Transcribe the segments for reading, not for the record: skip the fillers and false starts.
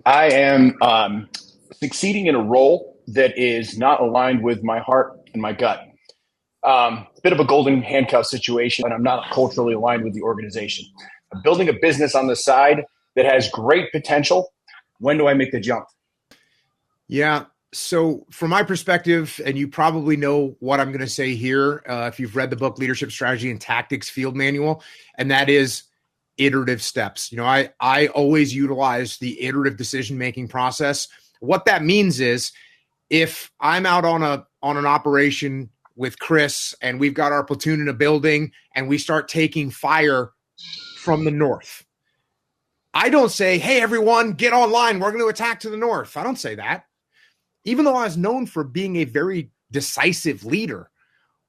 I am succeeding in a role that is not aligned with my heart and my gut. Bit of a golden handcuff situation, and I'm not culturally aligned with the organization. I'm building a business on the side that has great potential. When do I make the jump? Yeah. So from my perspective, and you probably know what I'm going to say here, if you've read the book Leadership Strategy and Tactics Field Manual, and that is iterative steps. I always utilize the iterative decision-making process. What that means is if I'm out on an operation with Chris and we've got our platoon in a building and we start taking fire from the north, I don't say, hey, everyone, get online. We're going to attack to the north. I don't say that. Even though I was known for being a very decisive leader,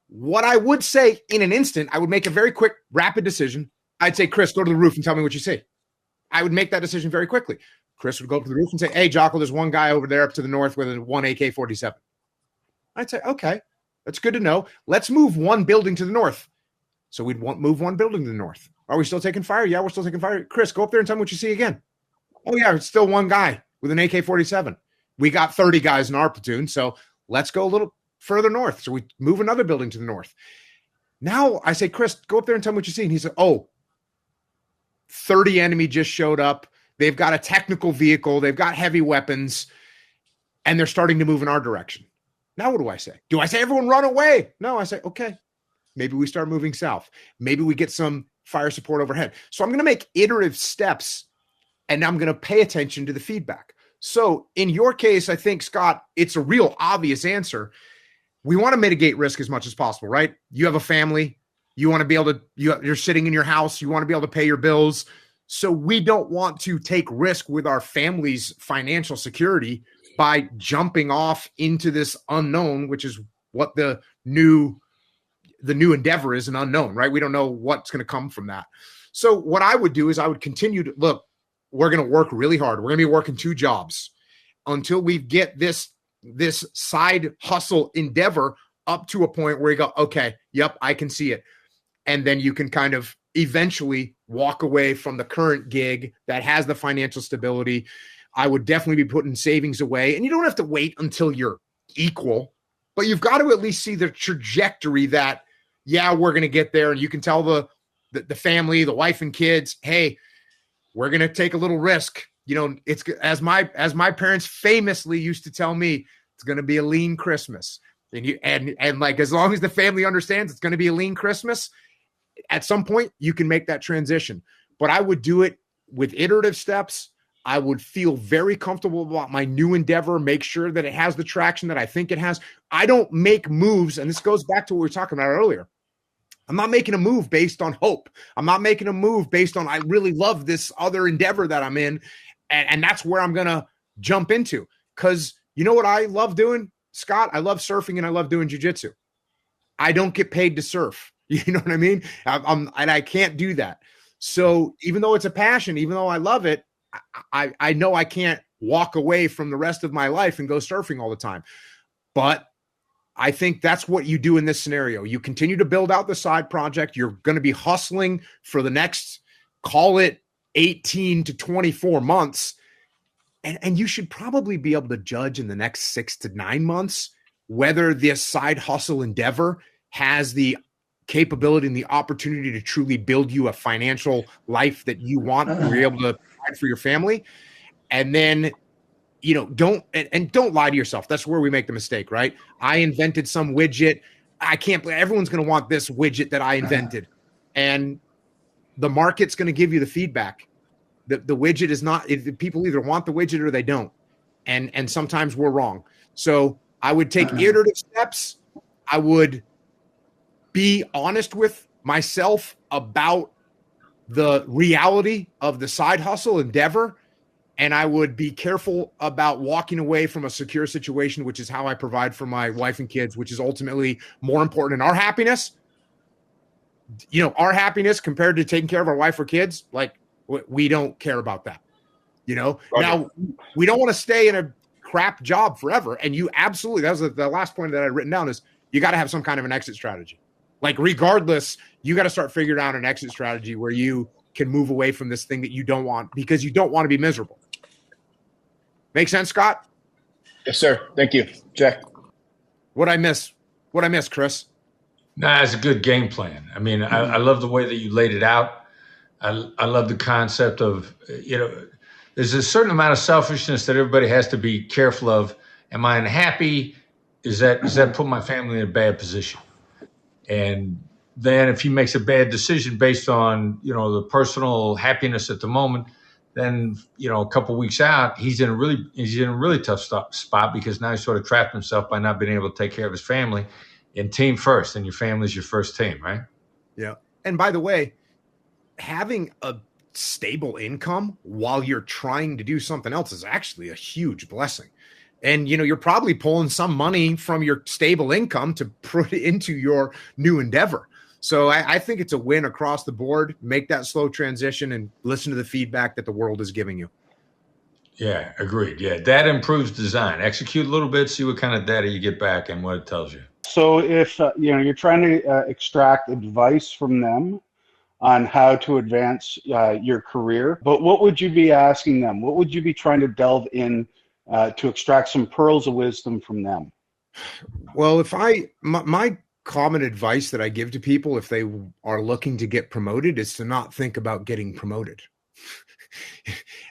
what I would say in an instant, I would make a very quick, rapid decision. I'd say, Chris, go to the roof and tell me what you see. I would make that decision very quickly. Chris would go up to the roof and say, hey, Jocko, there's one guy over there up to the north with a one AK-47. I'd say, okay, that's good to know. Let's move one building to the north. So we'd move one building to the north. Are we still taking fire? Yeah, we're still taking fire. Chris, go up there and tell me what you see again. Oh, yeah, it's still one guy with an AK-47. We got 30 guys in our platoon, so let's go a little further north. So we move another building to the north. Now I say, Chris, go up there and tell me what you see. And he said, oh, 30 enemy just showed up. They've got a technical vehicle. They've got heavy weapons, and they're starting to move in our direction. Now what do I say? Do I say everyone run away? No, I say, okay, maybe we start moving south. Maybe we get some fire support overhead. So I'm going to make iterative steps, and I'm going to pay attention to the feedback. So in your case, I think, Scott, it's a real obvious answer. We want to mitigate risk as much as possible, right? You have a family. You want to be able to, you're sitting in your house. You want to be able to pay your bills. So we don't want to take risk with our family's financial security by jumping off into this unknown, which is what the new endeavor is, an unknown, right? We don't know what's going to come from that. So what I would do is I would continue to look, we're going to work really hard. We're going to be working 2 jobs until we get this side hustle endeavor up to a point where you go, okay, yep, I can see it. And then you can kind of eventually walk away from the current gig that has the financial stability. I would definitely be putting savings away. And you don't have to wait until you're equal, but you've got to at least see the trajectory that, yeah, we're going to get there. And you can tell the family, the wife and kids, hey, we're going to take a little risk. You know, it's as my parents famously used to tell me, it's going to be a lean Christmas. And like, as long as the family understands it's going to be a lean Christmas, at some point you can make that transition. But I would do it with iterative steps. I would feel very comfortable about my new endeavor, make sure that it has the traction that I think it has. I don't make moves. And this goes back to what we were talking about earlier. I'm not making a move based on hope. I'm not making a move based on, I really love this other endeavor that I'm in. And that's where I'm going to jump into. Because you know what I love doing, Scott? I love surfing and I love doing jiu-jitsu. I don't get paid to surf. You know what I mean? And I can't do that. So even though it's a passion, even though I love it, I know I can't walk away from the rest of my life and go surfing all the time. But I think that's what you do in this scenario. You continue to build out the side project. You're going to be hustling for the next, call it 18 to 24 months. And you should probably be able to judge in the next 6 to 9 months whether this side hustle endeavor has the capability and the opportunity to truly build you a financial life that you want, where you're able to provide for your family. And then, you know, don't lie to yourself. That's where we make the mistake, right? I invented some widget. I can't believe everyone's going to want this widget that I invented. And the market's going to give you the feedback. The widget is not, people either want the widget or they don't. And sometimes we're wrong. So I would take iterative steps. I would be honest with myself about the reality of the side hustle endeavor. And I would be careful about walking away from a secure situation, which is how I provide for my wife and kids, which is ultimately more important than our happiness. You know, our happiness compared to taking care of our wife or kids, like, we don't care about that. You know, right. Now we don't want to stay in a crap job forever. And you absolutely, that was the last point that I'd written down, is you got to have some kind of an exit strategy. Like, regardless, you got to start figuring out an exit strategy where you can move away from this thing that you don't want, because you don't want to be miserable. Make sense, Scott? Yes, sir. Thank you. Jack. What I miss? What I miss, Chris? Nah, it's a good game plan. I mean, I love the way that you laid it out. I love the concept of, there's a certain amount of selfishness that everybody has to be careful of. Am I unhappy? Does that put my family in a bad position? And then if he makes a bad decision based on, the personal happiness at the moment, then, a couple weeks out, he's in a really tough spot because now he's sort of trapped himself by not being able to take care of his family. And team first, and your family's your first team, right? Yeah. And by the way, having a stable income while you're trying to do something else is actually a huge blessing. And, you're probably pulling some money from your stable income to put into your new endeavor. So I think it's a win across the board. Make that slow transition and listen to the feedback that the world is giving you. Yeah, agreed. Yeah, data improves design. Execute a little bit, see what kind of data you get back and what it tells you. So if you're trying to extract advice from them on how to advance your career, but what would you be asking them? What would you be trying to delve in to extract some pearls of wisdom from them? Well, my common advice that I give to people if they are looking to get promoted is to not think about getting promoted.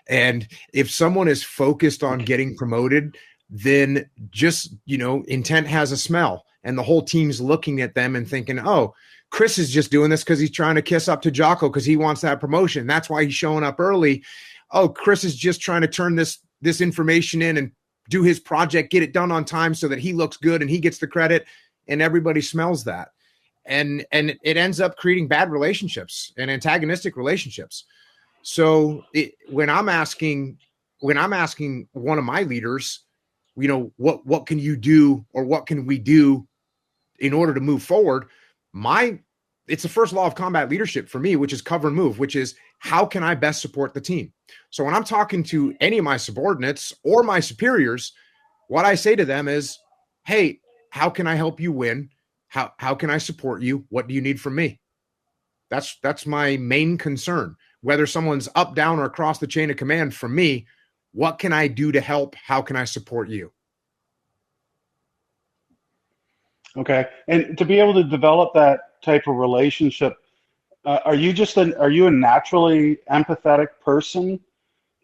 And if someone is focused on getting promoted, then just, intent has a smell, and the whole team's looking at them and thinking, oh, Chris is just doing this because he's trying to kiss up to Jocko because he wants that promotion. That's why he's showing up early. Oh, Chris is just trying to turn this information in and do his project, get it done on time so that he looks good and he gets the credit, and everybody smells that. And it ends up creating bad relationships and antagonistic relationships. So when I'm asking one of my leaders, what can you do or what can we do in order to move forward? It's the first law of combat leadership for me, which is cover and move, which is how can I best support the team? So when I'm talking to any of my subordinates or my superiors, what I say to them is, hey, how can I help you win? How can I support you? What do you need from me? That's my main concern. Whether someone's up, down, or across the chain of command from me, what can I do to help? How can I support you? Okay. And to be able to develop that type of relationship, are you a naturally empathetic person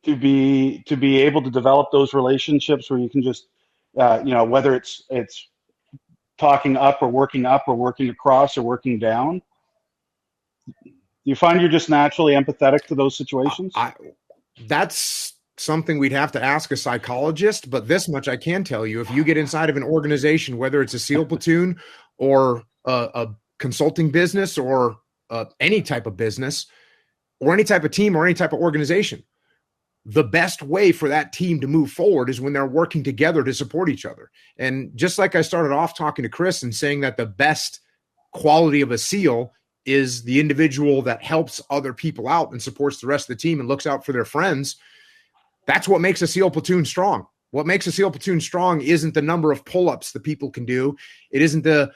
to be able to develop those relationships where you can just, whether it's talking up or working across or working down? Do you find you're just naturally empathetic to those situations? That's something we'd have to ask a psychologist, but this much I can tell you. If you get inside of an organization, whether it's a SEAL platoon or a consulting business or any type of business or any type of team or any type of organization, the best way for that team to move forward is when they're working together to support each other. And just like I started off talking to Chris and saying that the best quality of a SEAL is the individual that helps other people out and supports the rest of the team and looks out for their friends. That's what makes a SEAL platoon strong. What makes a SEAL platoon strong isn't the number of pull-ups the people can do. It isn't the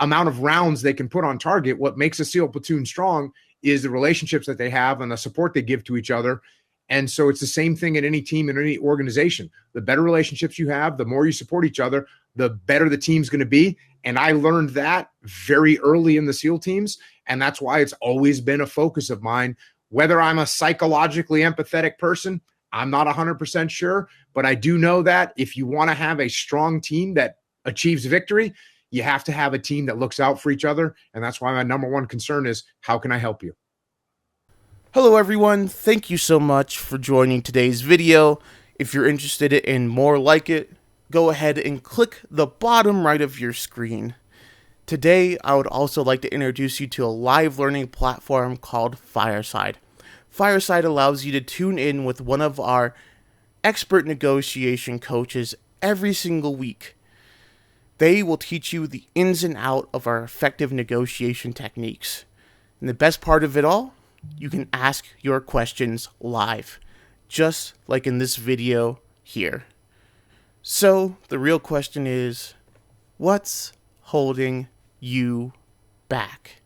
amount of rounds they can put on target. What makes a SEAL platoon strong is the relationships that they have and the support they give to each other. And so it's the same thing in any team, in any organization. The better relationships you have, the more you support each other, the better the team's going to be. And I learned that very early in the SEAL teams. And that's why it's always been a focus of mine. Whether I'm a psychologically empathetic person, I'm not 100% sure. But I do know that if you want to have a strong team that achieves victory, you have to have a team that looks out for each other. And that's why my number one concern is, how can I help you? Hello everyone, thank you so much for joining today's video. If you're interested in more like it, go ahead and click the bottom right of your screen. Today, I would also like to introduce you to a live learning platform called Fireside. Fireside allows you to tune in with one of our expert negotiation coaches every single week. They will teach you the ins and outs of our effective negotiation techniques. And the best part of it all, you can ask your questions live, just like in this video here. So, the real question is, what's holding you back?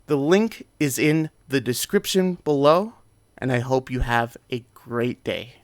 The link is in the description below, and I hope you have a great day.